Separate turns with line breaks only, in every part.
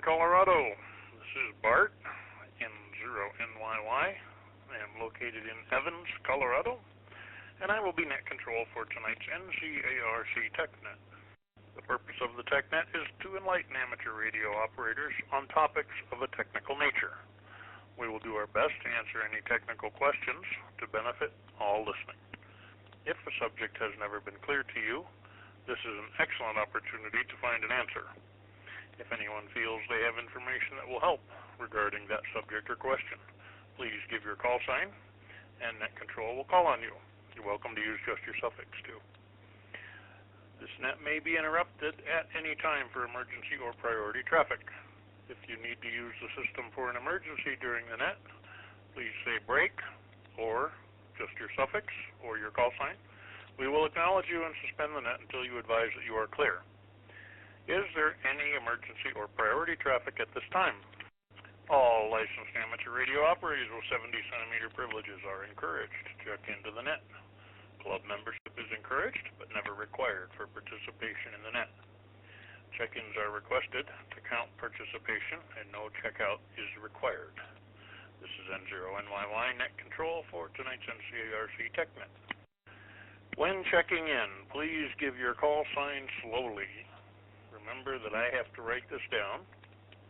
Colorado. This is Bart, N0NYY. I am located in Evans, Colorado, and I will be net control for tonight's NCARC TechNet. The purpose of the TechNet is to enlighten amateur radio operators on topics of a technical nature. We will do our best to answer any technical questions to benefit all listening. If a subject has never been clear to you, this is an excellent opportunity to find an answer. If anyone feels they have information that will help regarding that subject or question, please give your call sign, and Net Control will call on you. You're welcome to use just your suffix, too. This net may be interrupted at any time for emergency or priority traffic. If you need to use the system for an emergency during the net, please say break, or just your suffix, or your call sign. We will acknowledge you and suspend the net until you advise that you are clear. Is there any emergency or priority traffic at this time? All licensed amateur radio operators with 70-centimeter privileges are encouraged to check into the net. Club membership is encouraged, but never required for participation in the net. Check-ins are requested to count participation, and no checkout is required. This is N0NYY Net Control for tonight's NCARC TechNet. When checking in, please give your call sign slowly. Remember that I have to write this down,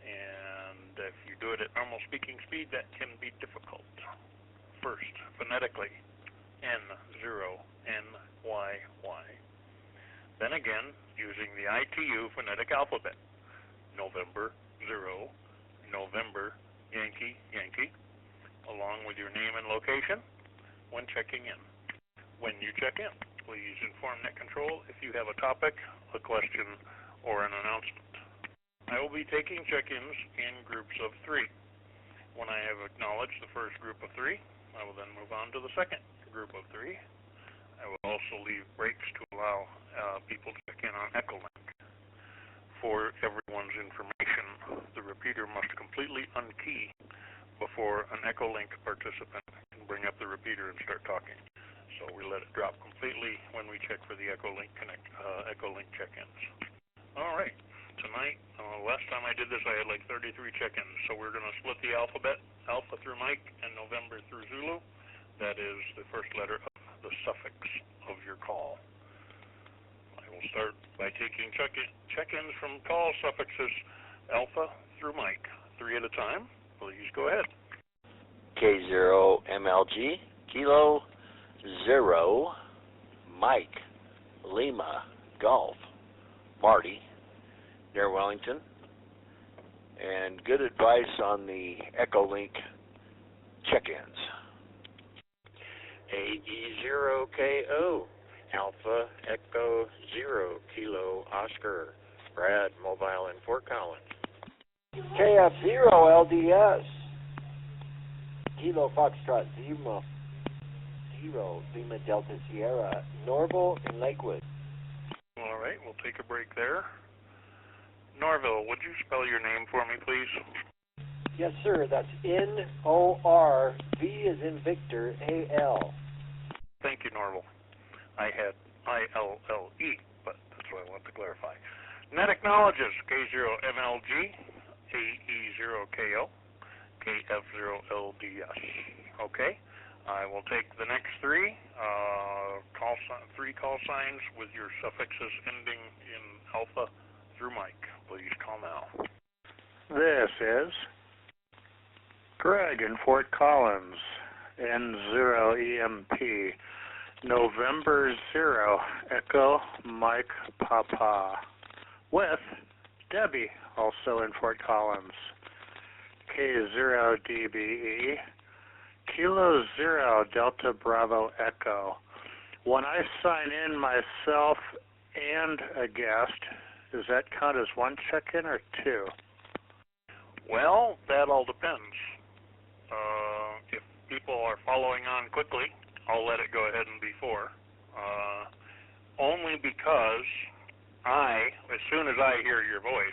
and if you do it at normal speaking speed, that can be difficult. First, phonetically, N0NYY. Then again, using the ITU phonetic alphabet, November 0, November, Yankee, Yankee, along with your name and location when checking in. When you check in, please inform Net Control if you have a topic, a question, or an announcement. I will be taking check-ins in groups of 3. When I have acknowledged the first group of 3, I will then move on to the second group of 3. I will also leave breaks to allow people to check in on Echolink. For everyone's information, the repeater must completely unkey before an Echolink participant can bring up the repeater and start talking. So we let it drop completely when we check for the Echolink check-ins. All right. Tonight, last time I did this, I had like 33 check-ins. So we're going to split the alphabet, Alpha through Mike and November through Zulu. That is the first letter of the suffix of your call. I will start by taking check-ins from call suffixes Alpha through Mike, 3 at a time. Please go ahead.
K0MLG, Kilo 0, Mike, Lima, Golf, Marty, near Wellington, and good advice on the Echolink check-ins.
AE0KO, Alpha Echo 0, Kilo Oscar, Brad, mobile in Fort Collins.
KF0LDS, Kilo Foxtrot 0, Lima Delta Sierra, Norville in Lakewood.
All right, we'll take a break there. Norville, would you spell your name for me, please?
Yes, sir. That's N-O-R, V as in Victor, A-L.
Thank you, Norville. I had I-L-L-E, but that's what I want to clarify. Net acknowledges K0MLG, AE0KO, KF0LDS. Okay. I will take the next 3 call signs with your suffixes ending in Alpha through Mike. Please call now.
This is Greg in Fort Collins, N0EMP, November 0, Echo Mike Papa, with Debbie, also in Fort Collins, K0DBE, Kilo 0, Delta Bravo Echo. When I sign in myself and a guest, does that count as 1 check-in or 2?
Well, that all depends. If people are following on quickly, I'll let it go ahead and be 4. Only because as soon as I hear your voice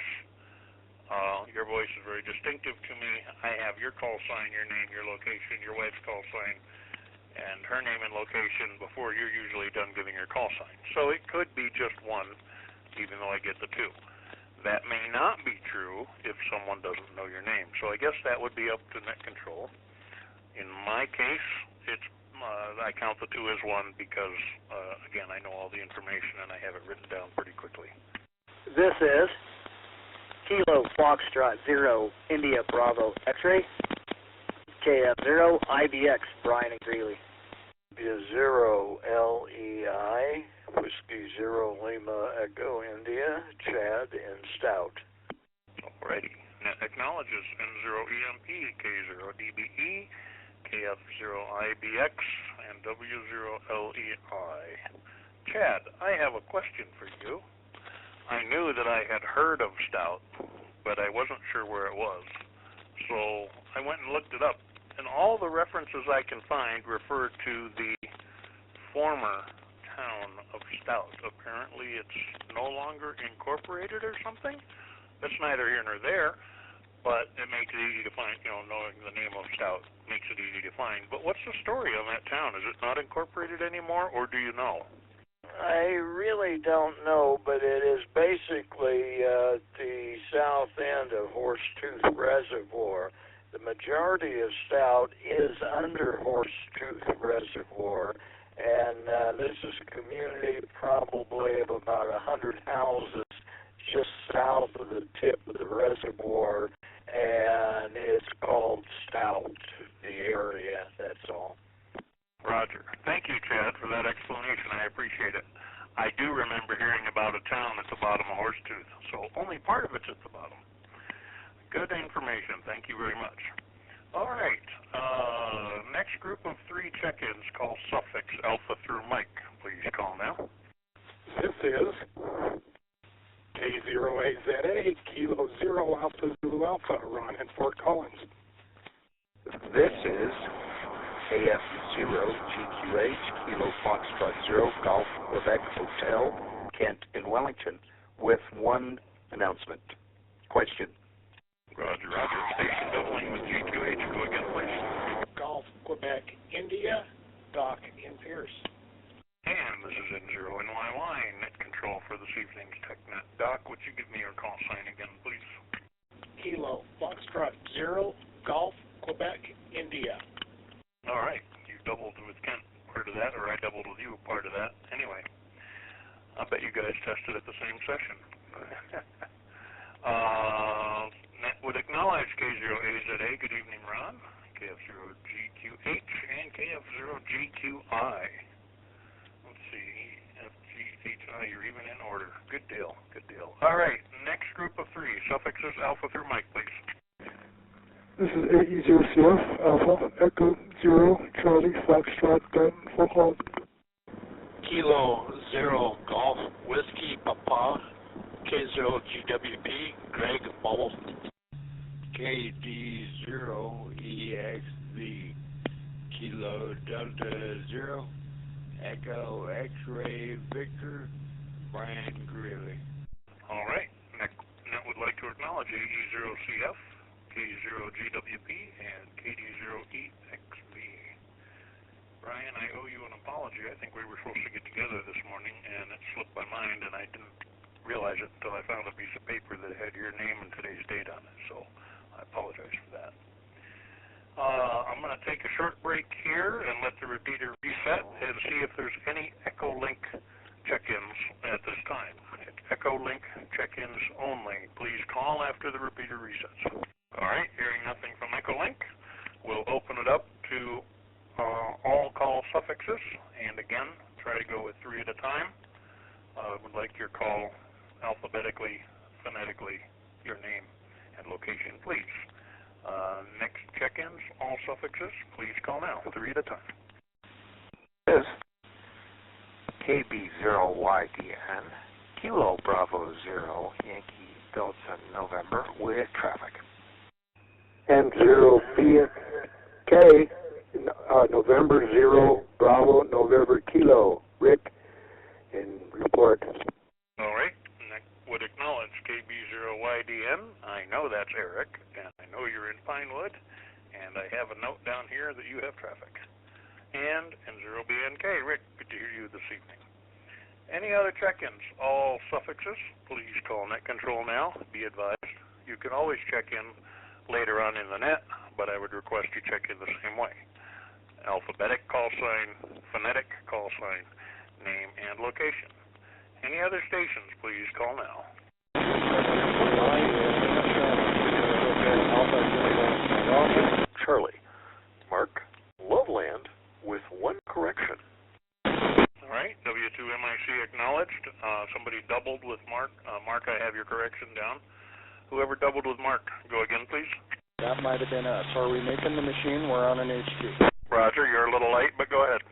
is very distinctive to me. I have your call sign, your name, your location, your wife's call sign, and her name and location before you're usually done giving your call sign. So it could be just 1, even though I get the 2. That may not be true if someone doesn't know your name. So I guess that would be up to net control. In my case, it's I count the two as one because, again, I know all the information and I have it written down pretty quickly.
This is Kilo Foxtrot 0 India Bravo X-ray KF0 IBX Brian and Greeley.
0 LEI Whiskey 0 Lima Echo India Chad and Stout.
Alrighty. Net acknowledges N0 EMP K0 DBE KF0 IBX and W0 LEI. Chad, I have a question for you. I knew that I had heard of Stout, but I wasn't sure where it was. So I went and looked it up, and all the references I can find refer to the former town of Stout. Apparently it's no longer incorporated or something. That's neither here nor there, but it makes it easy to find, knowing the name of Stout makes it easy to find. But what's the story on that town? Is it not incorporated anymore, or do you know?
I really don't know, but it is basically the south end of Horsetooth Reservoir. The majority of Stout is under Horsetooth Reservoir, and this is a community probably of about 100 houses just south of the tip of the reservoir, and it's called Stout, the area, that's all.
Roger. Thank you, Chad, for that explanation. I appreciate it. I do remember hearing about a town at the bottom of Horsetooth, so only part of it's at the bottom. Good information. Thank you very much. All right. Next group of 3 check-ins call suffix alpha through Mike. Please call now.
This is K0AZA Kilo 0 Alpha Zulu Alpha, Ron in Fort Collins.
This is KF0GQH Kilo Foxtrot 0 Golf Quebec Hotel, Kent in Wellington, with one announcement. Question.
Roger, Roger. Station doubling with GQH. Go again, please.
Golf Quebec India, Doc in Pierce.
And this is N0NYY, net control for this evening's TechNet. Doc, would you give me your call sign again, please?
Kilo Foxtrot 0 Golf Quebec India.
All right. You doubled with Kent part of that, or I doubled with you part of that. Anyway, I bet you guys tested at the same session. Net would acknowledge K0AZA. Good evening, Ron. KF0GQH and KF0GQI. Let's see. FGHI, you're even in order. Good deal. Good deal. All right. Next group of 3. Suffixes alpha through Mike, please.
This is AE0CF Alpha Echo 0 Charlie Foxtrot Gun Fort Collins.
Kilo 0 Golf Whiskey Papa K0GWP Greg Bubble.
KD0EXV Kilo Delta 0 Echo X-Ray Victor Brian Greeley.
All right. Net would like to acknowledge AE0CF, K0GWP, and KD0EXV. Brian, I owe you an apology. I think we were supposed to get together this morning, and it slipped my mind, and I didn't realize it until I found a piece of paper that had your name and today's date on it, so I apologize for that. I'm going to take a short break here and let the repeater reset and see if there's any Echolink check-ins at this time. It's Echolink check-ins only. Please call after the repeater resets. All right, hearing nothing from Echolink, we'll open it up to all call suffixes, and again, try to go with 3 at a time. Would like your call alphabetically, phonetically, your name and location, please. Next check-ins, all suffixes, please call now, 3 at a time.
This KB0YDN Kilo Bravo 0 Yankee Delta November with traffic.
N0BK November 0 Bravo November Kilo Rick in report.
All right. Would acknowledge KB0YDN. I know that's Eric, and I know you're in Pinewood, and I have a note down here that you have traffic. And N0BNK, Rick, good to hear you this evening. Any other check-ins? All suffixes, please call net control now. Be advised, you can always check in later on in the net, but I would request you check in the same way. Alphabetic call sign, phonetic call sign, name and location. Any other stations, please call now.
Charlie. Mark, Loveland with one correction.
All right, W2MIC acknowledged. Somebody doubled with Mark. Mark, I have your correction down. Whoever doubled with Mark, go again, please.
That might have been us. Are we making the machine? We're on an HT.
Roger, you're a little late, but go ahead.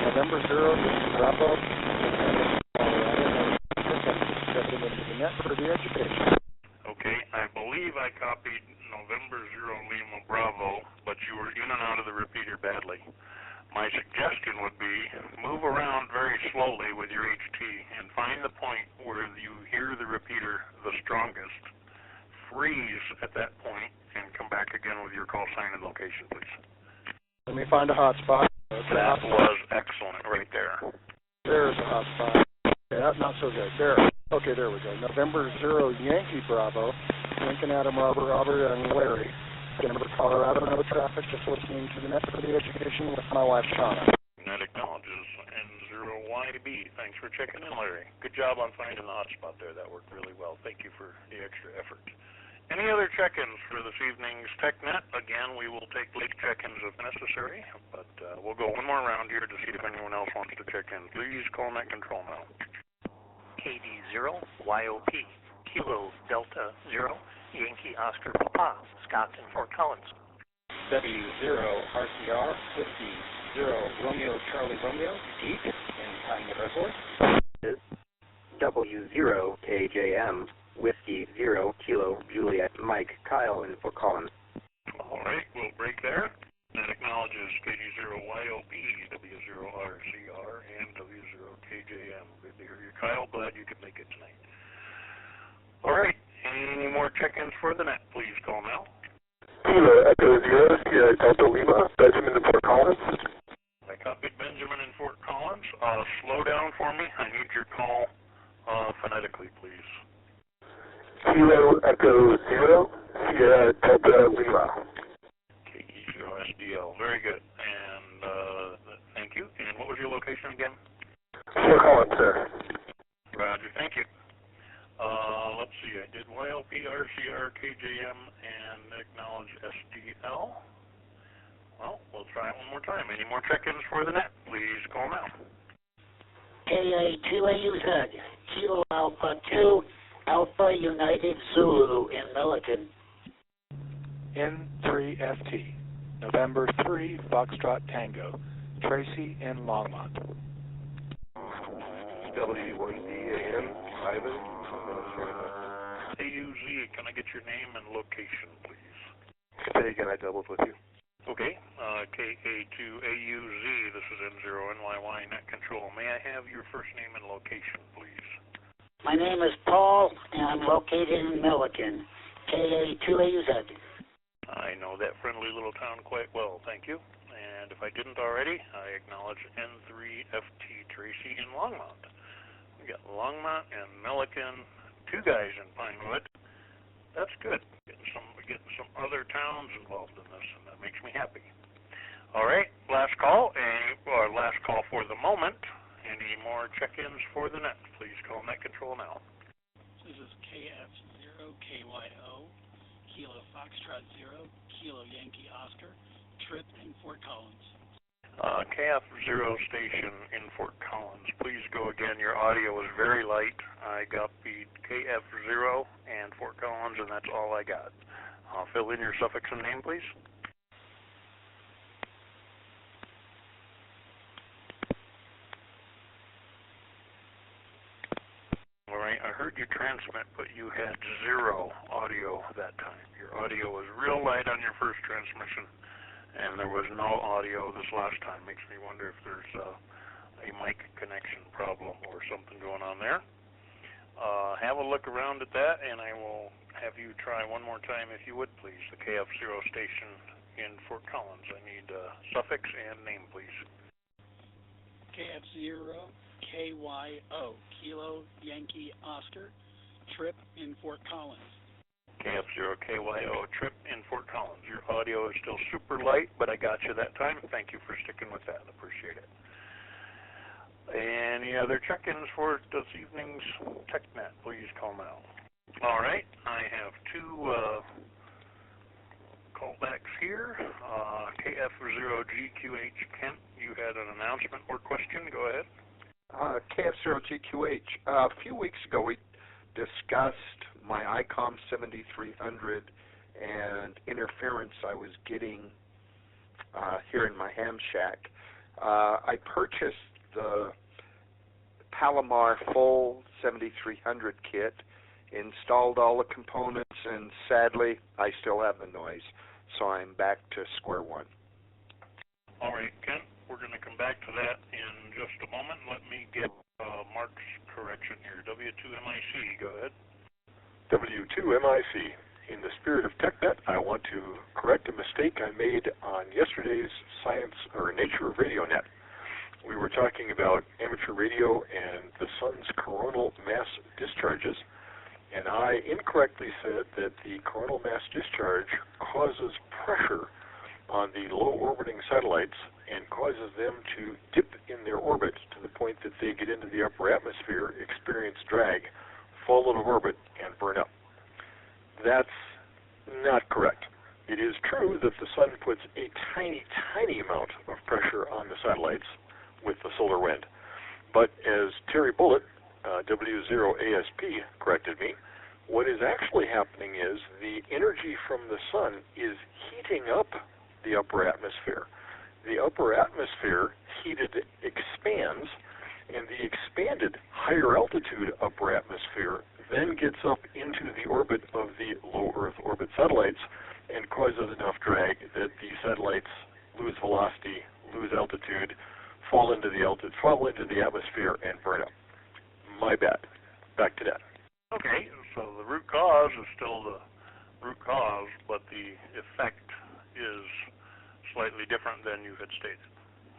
November 0, Bravo, stepping into the net for the education.
Okay, I believe I copied November 0 Lima Bravo, but you were in and out of the repeater badly. My suggestion would be move around very slowly with your HT and find the point where you hear the repeater the strongest. Freeze at that point and come back again with your call sign and location, please.
Let me find a hot spot.
That was excellent right there.
There's a hot spot. Okay, that's not so good. There. Okay, there we go. November 0 Yankee Bravo, Lincoln Adam Robert and Larry. Denver, Colorado, no traffic, just listening to the net for the education with my wife, Shauna.
Net acknowledges N0YB. Thanks for checking in, Larry. Good job on finding the hot spot there. That worked really well. Thank you for the extra effort. Any other check-ins for this evening's TechNet? Again, we will take late check-ins if necessary, but we'll go one more round here to see if anyone else wants to check in. Please call net control now.
KD0 YOP Kilo Delta 0 Yankee Oscar Papa, Scott in Fort Collins.
W0 RCR 50 Romeo Charlie Romeo, Deep in Pine Reservoir.
W0 KJM Whiskey 0 Kilo Juliet Mike Kyle in Fort Collins.
All right, we'll break there. That acknowledges KD0 YOP, W0 RCR, and W0 KJM. Good to hear you, Kyle. Glad you could make it tonight. All right. Any more check-ins for the net, please call now.
Kilo Echo 0, Sierra Delta Lima, Benjamin in Fort Collins.
I copied Benjamin in Fort Collins. Slow down for me. I need your call phonetically, please.
Kilo Echo 0, Sierra Delta Lima.
KE0SDL. Very good. And thank you. And what was your location again?
Fort Collins, sir.
Roger. Thank you. Let's see, I did YLP, RCR, KJM, and acknowledge SDL. Well, we'll try it one more time. Any more check-ins for the net? Please call now.
KA2AUZ, Kilo Alpha 2, Alpha United Zulu in Milliken.
N3FT, November 3, Foxtrot Tango, Tracy in Longmont.
W1DAN, Ivan.
AUZ, can I get your name and location, please?
Say again, I doubled with you.
Okay, KA2AUZ, this is N0NYY Net Control. May I have your first name and location, please?
My name is Paul, and I'm located in Milliken, KA2AUZ.
I know that friendly little town quite well, thank you. And if I didn't already, I acknowledge N3FT Tracy in Longmont. We got Longmont and Milliken, two guys in Pinewood. That's good. Getting some other towns involved in this, and that makes me happy. All right, last call for the moment. Any more check-ins for the net? Please call net control now.
This is KF0KYO, Kilo Foxtrot 0, Kilo Yankee Oscar, Trip in Fort Collins.
KF0 station in Fort Collins. Please go again. Your audio is very light. I got the KF0 and Fort Collins, and that's all I got. Fill in your suffix and name, please. All right, I heard you transmit, but you had zero audio that time. Your audio was real light on your first transmission, and there was no audio this last time. Makes me wonder if there's a mic connection problem or something going on there. Have a look around at that, and I will have you try one more time, if you would, please. The KF0 station in Fort Collins. I need suffix and name, please.
KF0KYO, Kilo Yankee Oscar, Trip in Fort Collins.
KF0KYO, Trip in Fort Collins. Your audio is still super light, but I got you that time. Thank you for sticking with that. Appreciate it. Any other check-ins for this evening's TechNet? Please call now. All right, I have two callbacks here. KF0GQH, Kent, you had an announcement or question. Go ahead.
KF0GQH, a few weeks ago we discussed my ICOM 7300 and interference I was getting here in my ham shack. I purchased the Palomar full 7300 kit, installed all the components, and sadly I still have the noise, so I'm back to square one.
All right, Kent, we're going to come back to that in just a moment. Let me get Mark's correction here. W2MIC, go ahead.
W2MIC. In the spirit of TechNet, I want to correct a mistake I made on yesterday's Science or Nature of Radio Net. We were talking about amateur radio and the sun's coronal mass discharges, and I incorrectly said that the coronal mass discharge causes pressure on the low-orbiting satellites and causes them to dip in their orbit to the point that they get into the upper atmosphere, experience drag, fall out of orbit, and burn up. That's not correct. It is true that the sun puts a tiny, tiny amount of pressure on the satellites with the solar wind. But as Terry Bullitt, W0ASP, corrected me, what is actually happening is the energy from the sun is heating up the upper atmosphere. The upper atmosphere, heated, expands, and the expanded higher altitude upper atmosphere then gets up into the orbit of the low Earth orbit satellites and causes enough drag that the satellites lose velocity, lose altitude, fall into the atmosphere, and burn up. My bad. Back to that.
Okay, so the root cause is still the root cause, but the effect is slightly different than you had stated.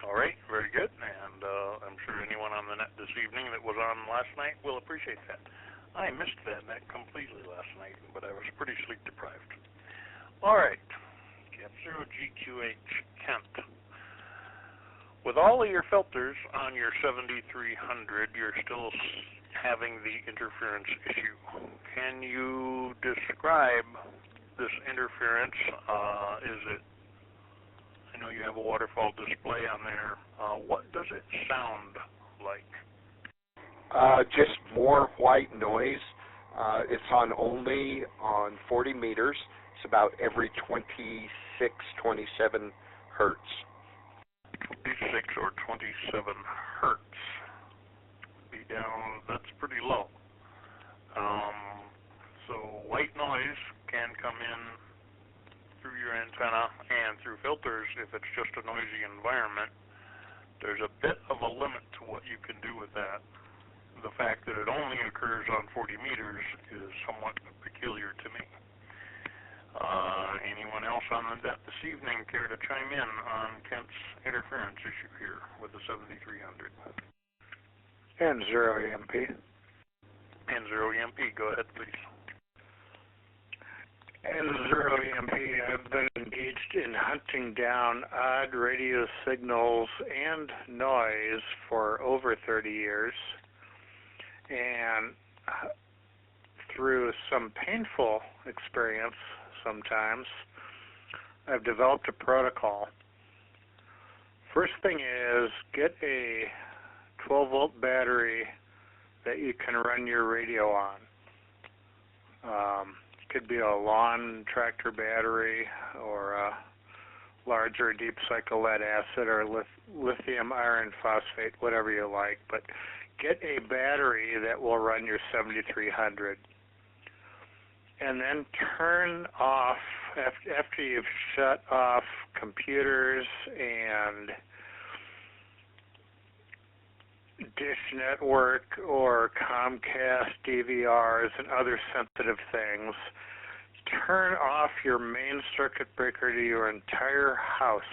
All right, very good, and I'm sure anyone on the net this evening that was on last night will appreciate that. I missed that net completely last night, but I was pretty sleep deprived. All right, F0GQH Kent. With all of your filters on your 7300, you're still having the interference issue. Can you describe this interference? Is it, I know you have a waterfall display on there. What does it sound like?
Just more white noise. It's only on 40 meters. It's about every 26, 27 hertz.
26 or 27 hertz. Be down, that's pretty low. So white noise can come in through your antenna and through filters if it's just a noisy environment. There's a bit of a limit to what you can do with that. The fact that it only occurs on 40 meters is somewhat peculiar to me. Anyone else on the net this evening care to chime in on Kent's interference issue here with the 7300?
N0EMP.
N0EMP, go ahead, please.
N0EMP, I've been engaged in hunting down odd radio signals and noise for over 30 years. And through some painful experience sometimes, I've developed a protocol. First thing is get a 12-volt battery that you can run your radio on. It could be a lawn tractor battery or a larger deep cycle lead acid or lithium iron phosphate, whatever you like. But get a battery that will run your 7300. And then turn off, after you've shut off computers and Dish Network or Comcast DVRs and other sensitive things, turn off your main circuit breaker to your entire house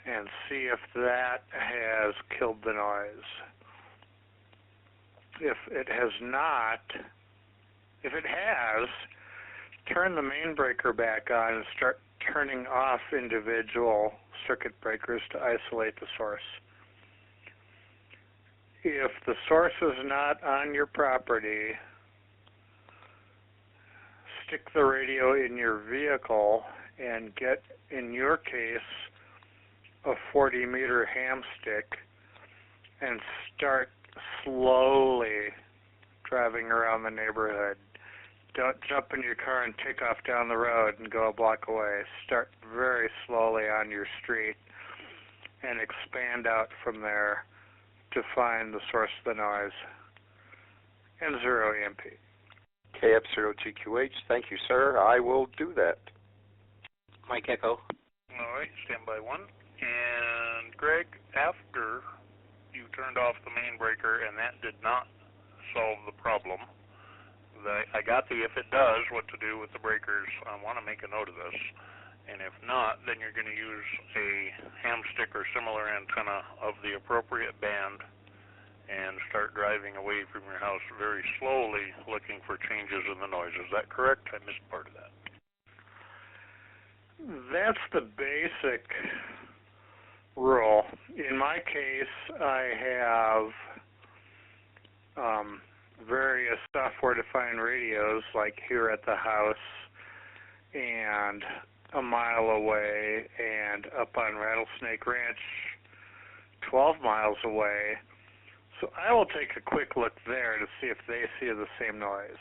and see if that has killed the noise. If it has not, if it has, turn the main breaker back on and start turning off individual circuit breakers to isolate the source. If the source is not on your property, stick the radio in your vehicle and get, in your case, a 40-meter ham stick and start slowly driving around the neighborhood. Don't jump in your car and take off down the road and go a block away. Start very slowly on your street and expand out from there to find the source of the noise. N0 EMP.
KF0GQH, thank you, sir. I will do that.
Mike Echo.
All right, stand by one. And Greg, after you turned off the main breaker and that did not solve the problem, I got the if it does, what to do with the breakers. I want to make a note of this. And if not, then you're going to use a ham stick or similar antenna of the appropriate band and start driving away from your house very slowly, looking for changes in the noise. Is that correct? I missed part of that.
That's the basic rule. In my case, I have various software-defined radios, like here at the house and a mile away, and up on Rattlesnake Ranch 12 miles away. So I will take a quick look there to see if they see the same noise,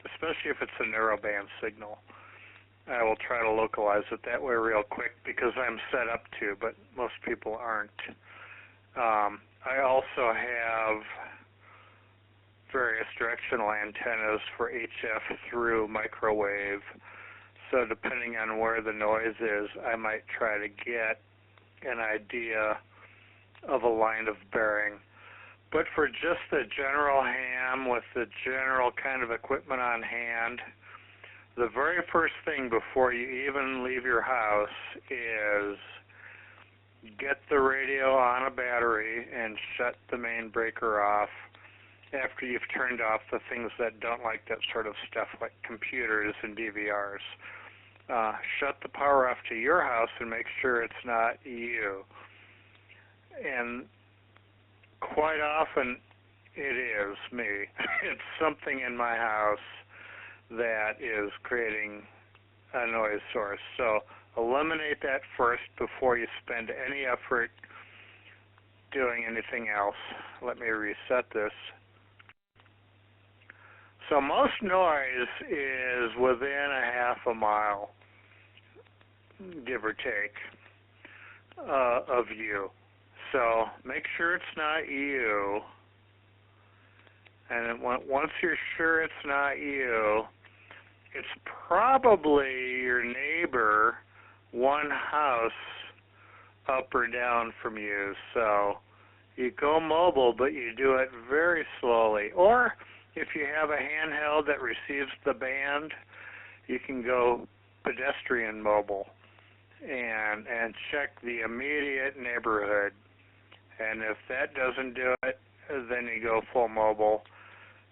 especially if it's a narrowband signal. I will try to localize it that way real quick because I'm set up to, but most people aren't. I also have various directional antennas for HF through microwave, so depending on where the noise is, I might try to get an idea of a line of bearing. But for just the general ham with the general kind of equipment on hand, the very first thing before you even leave your house is get the radio on a battery and shut the main breaker off after you've turned off the things that don't like that sort of stuff, like computers and DVRs. Shut the power off to your house and make sure it's not you. And quite often it is me. It's something in my house that is creating a noise source. So eliminate that first before you spend any effort doing anything else. Let me reset this. So most noise is within a half a mile, give or take, of you. So make sure it's not you. And then once you're sure it's not you, it's probably your neighbor one house up or down from you. So you go mobile, but you do it very slowly. Or if you have a handheld that receives the band, you can go pedestrian mobile and check the immediate neighborhood. And if that doesn't do it, then you go full mobile.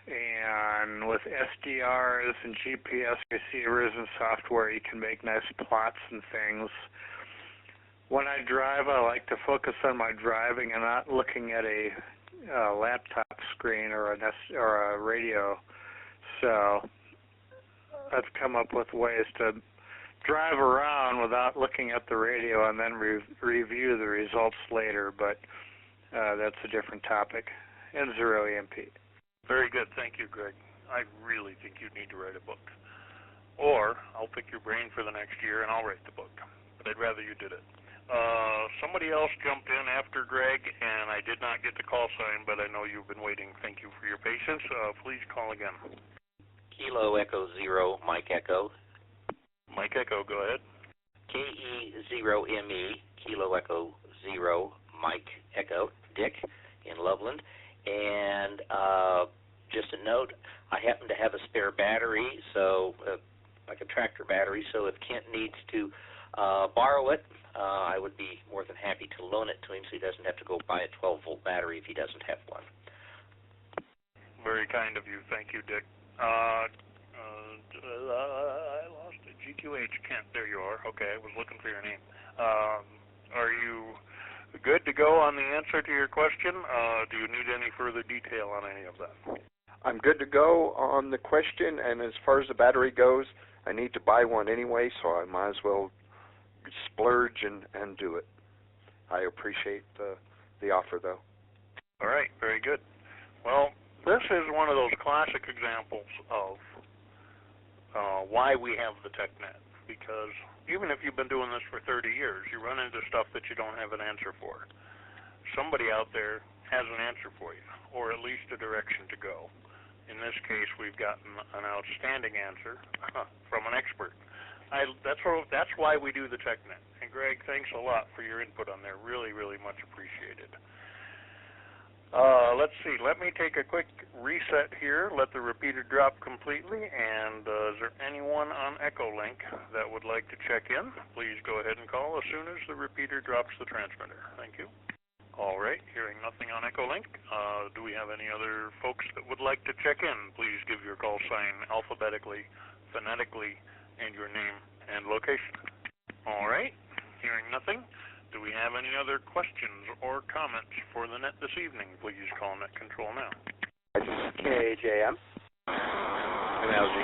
And with SDRs and GPS receivers and software, you can make nice plots and things. When I drive, I like to focus on my driving and not looking at a laptop screen or a radio. So I've come up with ways to drive around without looking at the radio and then review the results later, but that's a different topic. N0 EMP.
Very good. Thank you, Greg. I really think you need to write a book. Or I'll pick your brain for the next year and I'll write the book. But I'd rather you did it. Somebody else jumped in after Greg, and I did not get the call sign, but I know you've been waiting. Thank you for your patience. Please call again.
Kilo Echo 0, Mike Echo.
Mike Echo, go ahead.
KE0ME, Kilo Echo 0, Mike Echo, Dick in Loveland. And just a note, I happen to have a spare battery, so
like a tractor battery. So if Kent needs to borrow it, I would be more than happy to loan it to him so he doesn't have to go buy a 12-volt battery if he doesn't have one.
Very kind of you. Thank you, Dick. I lost it. G2H, Kent. There you are. Okay, I was looking for your name. Are you good to go on the answer to your question? Do you need any further detail on any of that?
I'm good to go on the question, and as far as the battery goes, I need to buy one anyway, so I might as well splurge and do it. I appreciate the offer, though.
All right, very good. Well, this is one of those classic examples of why we have the TechNet, because even if you've been doing this for 30 years, you run into stuff that you don't have an answer for. Somebody out there has an answer for you, or at least a direction to go. In this case, we've gotten an outstanding answer from an expert. That's why we do the TechNet. And Greg, thanks a lot for your input on there. Really, really much appreciated. Let's see. Let me take a quick reset here. Let the repeater drop completely. And is there anyone on Echolink that would like to check in? Please go ahead and call as soon as the repeater drops the transmitter. Thank you. All right. Hearing nothing on Echolink. Do we have any other folks that would like to check in? Please give your call sign alphabetically, phonetically, and your name and location. All right. Hearing nothing. Do we have any other questions or comments for the net this evening? Please call net control now.
KJM.
MLG.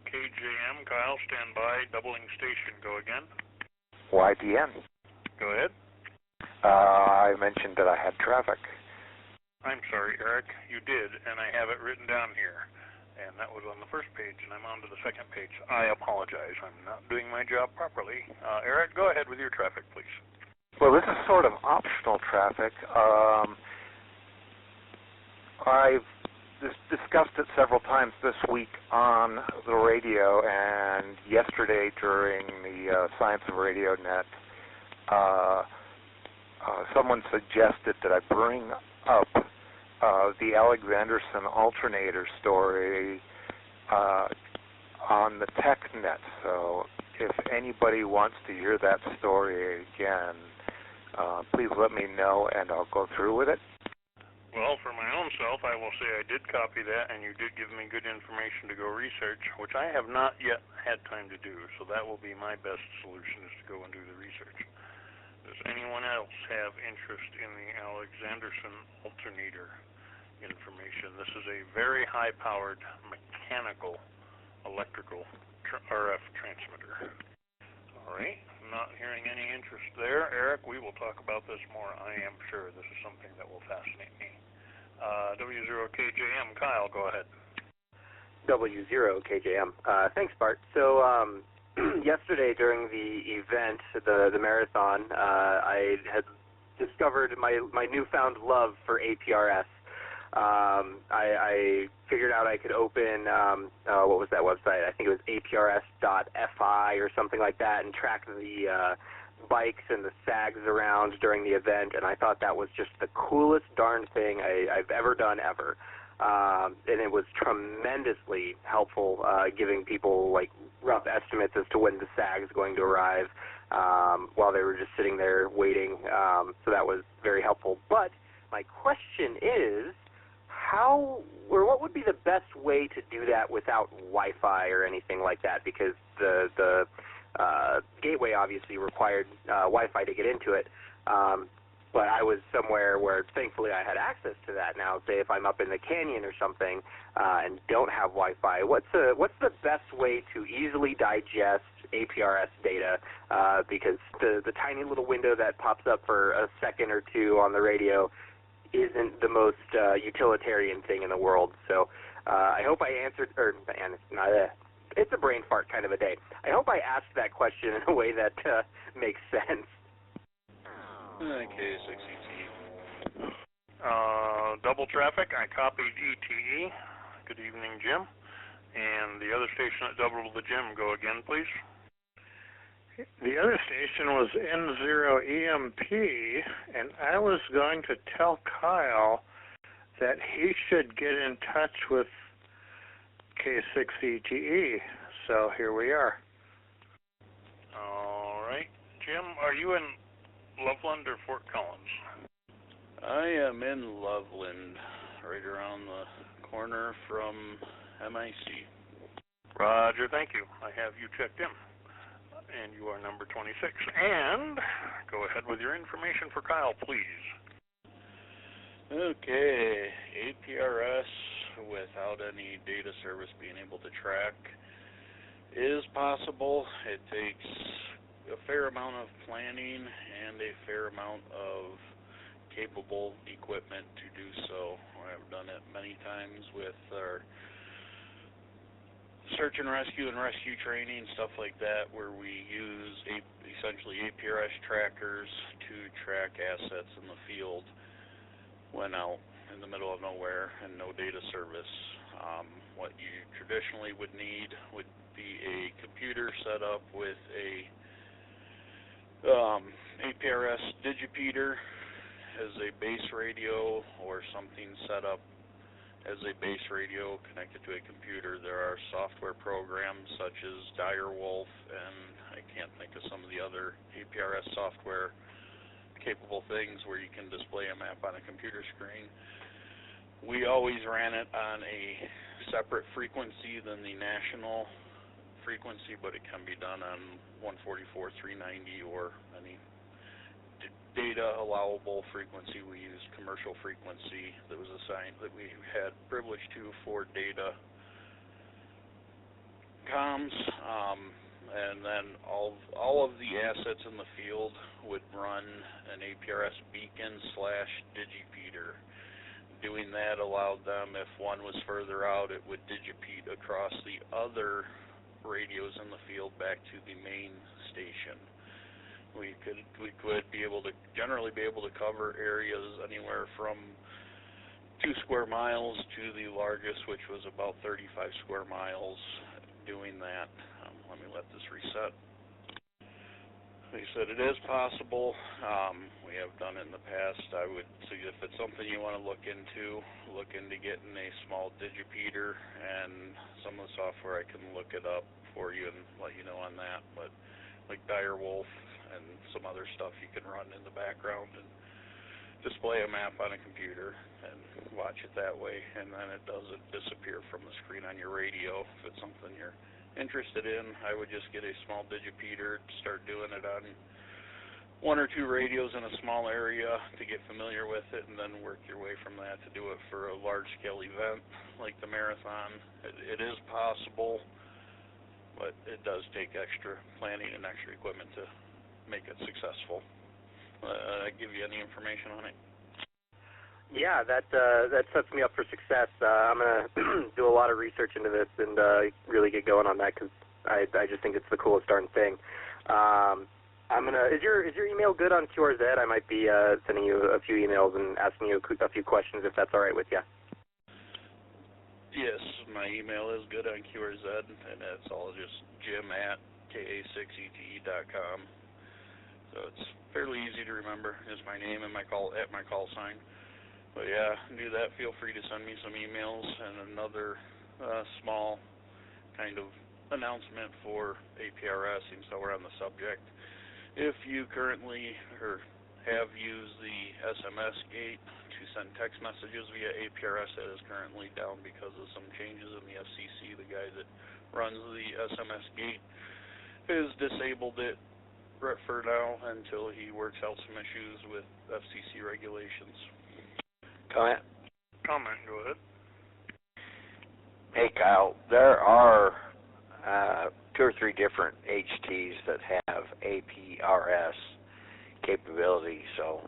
KJM, Kyle, stand by. Doubling station. Go again.
YDN.
Go ahead.
I mentioned that I had traffic.
I'm sorry, Eric. You did, and I have it written down here. And that was on the first page, and I'm on to the second page. I apologize. I'm not doing my job properly. Eric, go ahead with your traffic, please.
Well, this is sort of optional traffic. I've discussed it several times this week on the radio, and yesterday during the Science of Radio Net, someone suggested that I bring up the Alexanderson alternator story on the TechNet. So if anybody wants to hear that story again, please let me know and I'll go through with it.
Well, for my own self, I will say I did copy that, and you did give me good information to go research, which I have not yet had time to do. So that will be my best solution, is to go and do the research. Does anyone else have interest in the Alexanderson alternator information? This is a very high-powered mechanical electrical RF transmitter. All right, I'm not hearing any interest there. Eric, we will talk about this more. I am sure this is something that will fascinate me. W0KJM, Kyle, go ahead.
W0KJM. Thanks, Bart. So yesterday during the event, the marathon, I had discovered my newfound love for APRS. I figured out I could open, what was that website? I think it was aprs.fi or something like that, and track the bikes and the sags around during the event, and I thought that was just the coolest darn thing I've ever done ever. And it was tremendously helpful, giving people like rough estimates as to when the sag is going to arrive while they were just sitting there waiting. So that was very helpful. But my question is, what would be the best way to do that without Wi-Fi or anything like that? Because the gateway obviously required Wi-Fi to get into it. But I was somewhere where, thankfully, I had access to that. Now, say if I'm up in the canyon or something and don't have Wi-Fi, what's the best way to easily digest APRS data? Because the tiny little window that pops up for a second or two on the radio isn't the most utilitarian thing in the world. So I hope I answered, or it's a brain fart kind of a day. I hope I asked that question in a way that makes sense.
Okay, 6ET. Double traffic, I copied ETE. Good evening, Jim. And the other station that doubled the Jim, go again, please.
The other station was N0EMP, and I was going to tell Kyle that he should get in touch with K6ETE So here we are.
All right. Jim, are you in Loveland or Fort Collins?
I am in Loveland, right around the corner from MIC.
Roger, thank you. I have you checked in. And you are number 26. And go ahead with your information for Kyle, please.
Okay, APRS without any data service being able to track is possible. It takes a fair amount of planning and a fair amount of capable equipment to do so. I've done it many times with our search and rescue training, stuff like that, where we use essentially APRS trackers to track assets in the field when out in the middle of nowhere and no data service. What you traditionally would need would be a computer set up with a APRS digipeater as a base radio, or something set up as a base radio connected to a computer. There are software programs such as Direwolf, and I can't think of some of the other APRS software capable things where you can display a map on a computer screen. We always ran it on a separate frequency than the national frequency, but it can be done on 144, 390, or any data allowable frequency. We used commercial frequency that was assigned, that we had privilege to for data comms, and then all of the assets in the field would run an APRS beacon / digipeater. Doing that allowed them, if one was further out, it would digipeat across the other radios in the field back to the main station. We could be able to generally be able to cover areas anywhere from 2 square miles to the largest, which was about 35 square miles, doing that. Let me let this reset. They said it is possible. We have done it in the past. I would say if it's something you want to look into getting a small digipeater, and some of the software I can look it up for you and let you know on that. But like Direwolf and some other stuff you can run in the background and display a map on a computer and watch it that way, and then it doesn't disappear from the screen on your radio. If it's something you're interested in, I would just get a small digipeater, start doing it on 1 or 2 radios in a small area to get familiar with it, and then work your way from that to do it for a large-scale event like the marathon. It is possible, but it does take extra planning and extra equipment to make it successful. I give you any information on it?
Yeah, that sets me up for success. I'm gonna do a lot of research into this and really get going on that, because I just think it's the coolest darn thing. Is your email good on QRZ? I might be sending you a few emails and asking you a few questions, if that's all right with you.
Yes, my email is good on QRZ, and it's all just jim@ka6ete.com. So it's fairly easy to remember. Is my name and my call sign. But yeah, do that. Feel free to send me some emails. And another small kind of announcement for APRS, since we're on the subject. If you currently or have used the SMS gate to send text messages via APRS, that is currently down because of some changes in the FCC. The guy that runs the SMS gate has disabled it for now until he works out some issues with FCC regulations.
Comment,
Go ahead.
Hey, Kyle, there are 2 or 3 different HTs that have APRS capability, so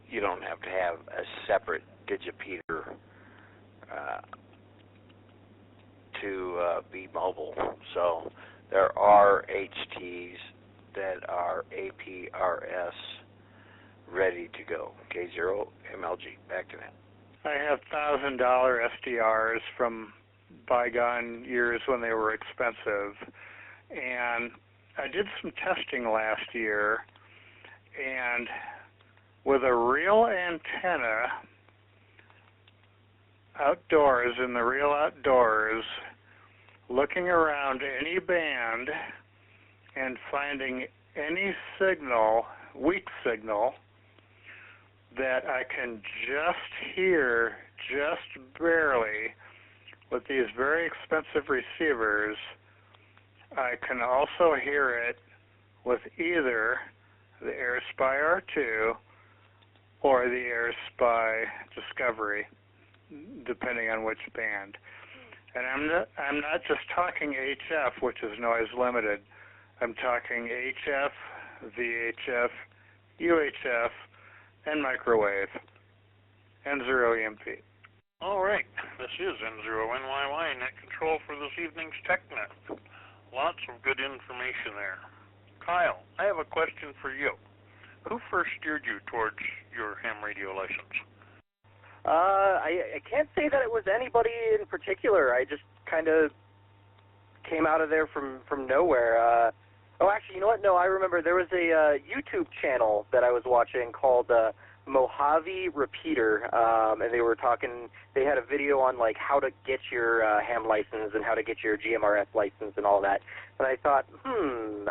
you don't have to have a separate digipeater to be mobile. So there are HTs that are APRS ready to go. K0 MLG, back to that.
I have $1,000 SDRs from bygone years when they were expensive, and I did some testing last year, and with a real antenna outdoors, in the real outdoors, looking around any band and finding any signal, weak signal, that I can just hear, just barely, with these very expensive receivers. I can also hear it with either the AirSpy R2 or the AirSpy Discovery, depending on which band. And I'm not just talking HF, which is noise limited. I'm talking HF, VHF, UHF, and microwave, and 0 EMP.
All right, this is N0NYY Net Control for this evening's TechNet. Lots of good information there. Kyle, I have a question for you. Who first steered you towards your ham radio license?
I can't say that it was anybody in particular. I just kind of came out of there from nowhere. Oh, actually, you know what? No, I remember there was a YouTube channel that I was watching called Mojave Repeater, and they were talking. They had a video on like how to get your ham license and how to get your GMRF license and all that. And I thought,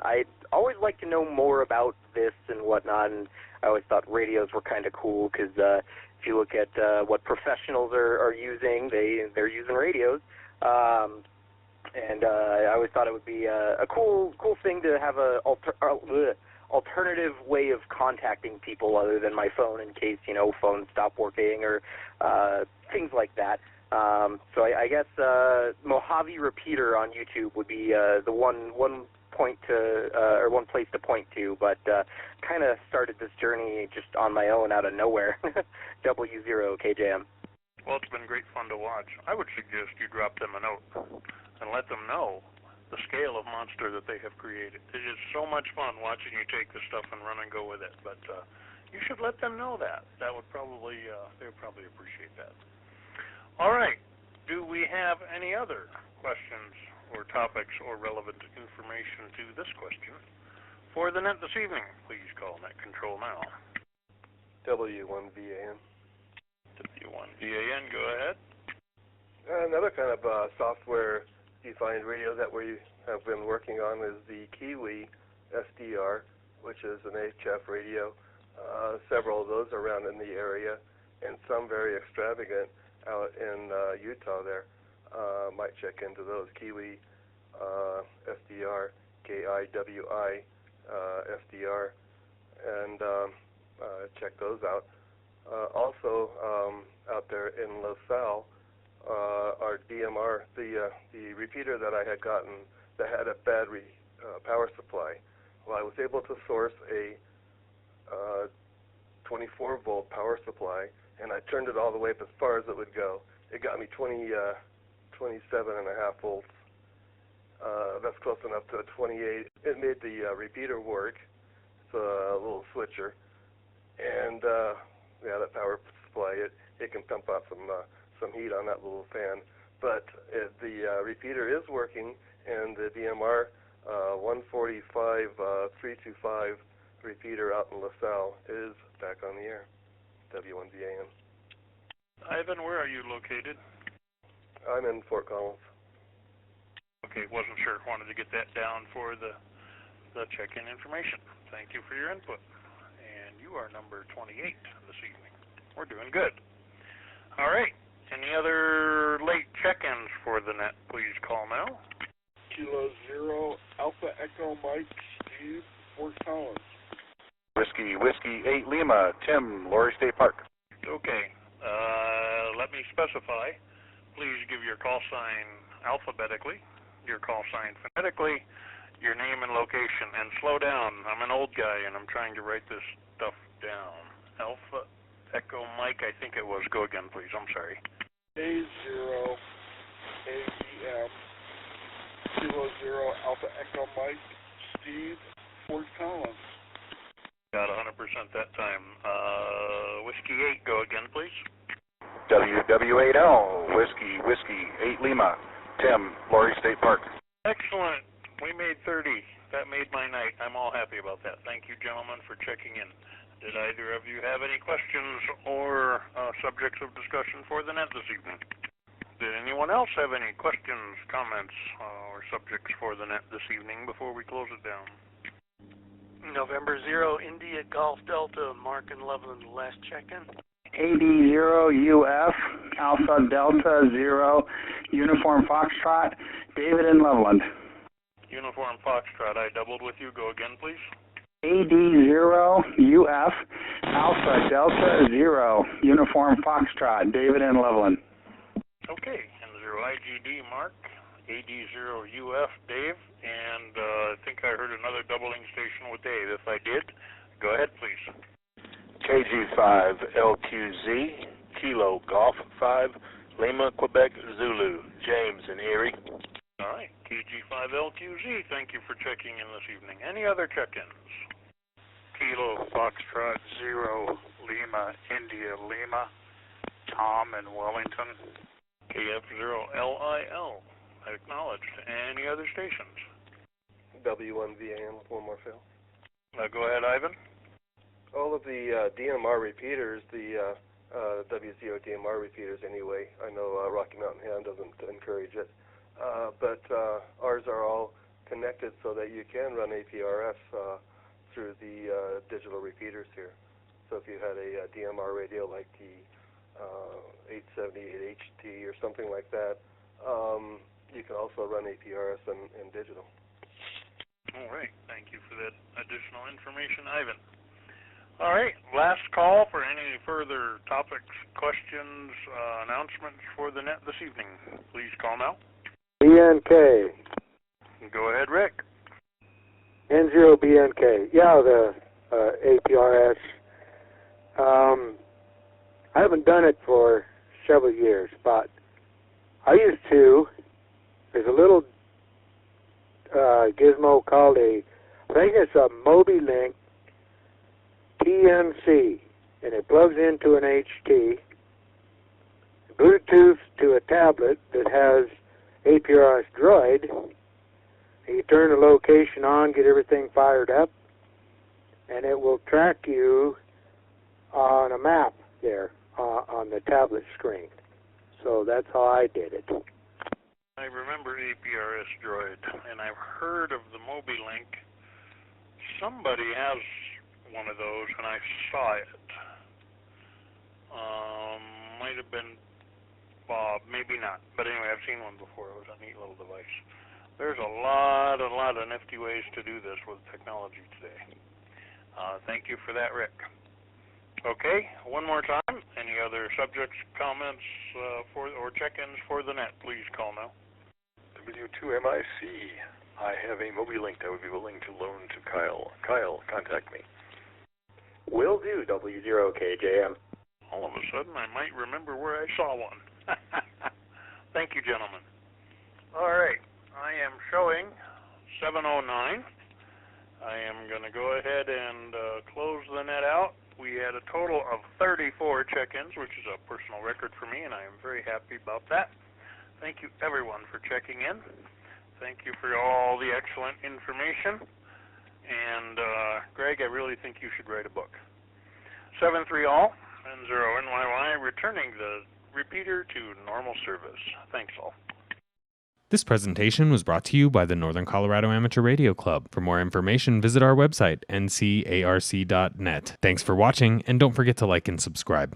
I'd always like to know more about this and whatnot. And I always thought radios were kind of cool because if you look at what professionals are using, they're using radios. And I always thought it would be a cool thing to have a alternative way of contacting people other than my phone in case, phones stop working or things like that. So I guess Mojave Repeater on YouTube would be the one point to or one place to point to, but kind of started this journey just on my own out of nowhere. W0KJM.
Well, it's been great fun to watch. I would suggest you drop them a note and let them know the scale of monster that they have created. It is so much fun watching you take the stuff and run and go with it, but you should let them know that. That would probably, they would probably appreciate that. All right. Do we have any other questions or topics or relevant information to this question? For the net this evening, please call Net Control now.
W1VAN.
W1VAN, go ahead.
Another kind of software-defined radio that we have been working on is the Kiwi SDR, which is an HF radio. Several of those around in the area, and some very extravagant out in Utah there. Might check into those. Kiwi SDR, KIWI SDR, and check those out. Also, out there in LaSalle, our DMR, the repeater that I had gotten that had a bad power supply. Well, I was able to source a 24-volt power supply, and I turned it all the way up as far as it would go. It got me 27.5 volts. That's close enough to a 28. It made the repeater work. It's a little switcher, and yeah, that power supply, it can pump out some heat on that little fan. But the repeater is working, and the DMR 145.325 repeater out in LaSalle is back on the air. W1VAN.
Ivan, where are you located?
I'm in Fort Collins.
Okay, wasn't sure. Wanted to get that down for the check-in information. Thank you for your input. And you are number 28 this evening. We're doing good. All right. Any other late check-ins for the net, please call now.
Kilo 0, Alpha Echo Mike, Steve, Fort Collins.
Whiskey 8 Lima, Tim, Laurie State Park.
Okay. Let me specify. Please give your call sign alphabetically, your call sign phonetically, your name and location, and slow down. I'm an old guy, and I'm trying to write this stuff down. Alpha Echo Mike, I think it was. Go again, please. I'm sorry.
A0, AEM, Kilo 0, Alpha Echo Mike, Steve, Fort Collins.
Got 100% that time. Whiskey 8, go again, please.
WW8L, Whiskey 8 Lima, Tim, Laurie State Park.
Excellent. We made 30. That made my night. I'm all happy about that. Thank you, gentlemen, for checking in. Did either of you have any questions or subjects of discussion for the net this evening? Did anyone else have any questions, comments, or subjects for the net this evening before we close it down?
November 0, India Golf Delta, Mark and Loveland, last check-in.
AD0 UF, Alpha Delta 0, Uniform Foxtrot, David in Loveland.
Uniform Foxtrot, I doubled with you. Go again, please.
AD0 UF, Alpha Delta 0, Uniform Foxtrot, David in Loveland.
Okay, N0 IGD, Mark, AD0 UF, Dave, and I think I heard another doubling station with Dave. If I did, go ahead, please.
KG5 LQZ, Kilo Golf 5, Lima, Quebec, Zulu, James in Erie.
All right, KG5LQZ, thank you for checking in this evening. Any other check-ins?
Kilo Foxtrot 0, Lima, India, Lima, Tom in Wellington.
KF0LIL, acknowledged. Any other stations?
W1VAM with one more fail.
Go ahead, Ivan.
All of the DMR repeaters, the W0 DMR repeaters anyway, I know Rocky Mountain Ham doesn't encourage it, but ours are all connected so that you can run APRS through the digital repeaters here. So if you had a DMR radio like the 878 HT or something like that, you can also run APRS in digital.
All right, thank you for that additional information, Ivan. All right, last call for any further topics, questions, announcements for the net this evening. Please call now.
BNK.
Go ahead, Rick.
N0 BNK. Yeah, the APRS. I haven't done it for several years, but I used to. There's a little gizmo called I think it's a MobiLink TNC, and it plugs into an HT, Bluetooth to a tablet that has APRS Droid. You turn the location on, get everything fired up, and it will track you on a map there on the tablet screen. So that's how I did it.
I remember APRS Droid, and I've heard of the MobiLink. Somebody has one of those, and I saw it. Might have been Bob, maybe not. But anyway, I've seen one before. It was a neat little device. There's a lot of nifty ways to do this with technology today. Thank you for that, Rick. Okay, one more time. Any other subjects, comments, or check-ins for the net? Please call now.
W2MIC. I have a MobiLink that would be willing to loan to Kyle. Kyle, contact me.
Will do, W0KJM.
All of a sudden, I might remember where I saw one. Thank you, gentlemen. All right, I am showing 7:09. I am going to go ahead and close the net out. We had a total of 34 check-ins, which is a personal record for me, and I am very happy about that. Thank you, everyone, for checking in. Thank you for all the excellent information. And, Greg, I really think you should write a book. 7-3 all, N0 NYY, returning the repeater to normal service. Thanks all.
This presentation was brought to you by the Northern Colorado Amateur Radio Club. For more information, visit our website, ncarc.net. Thanks for watching, and don't forget to like and subscribe.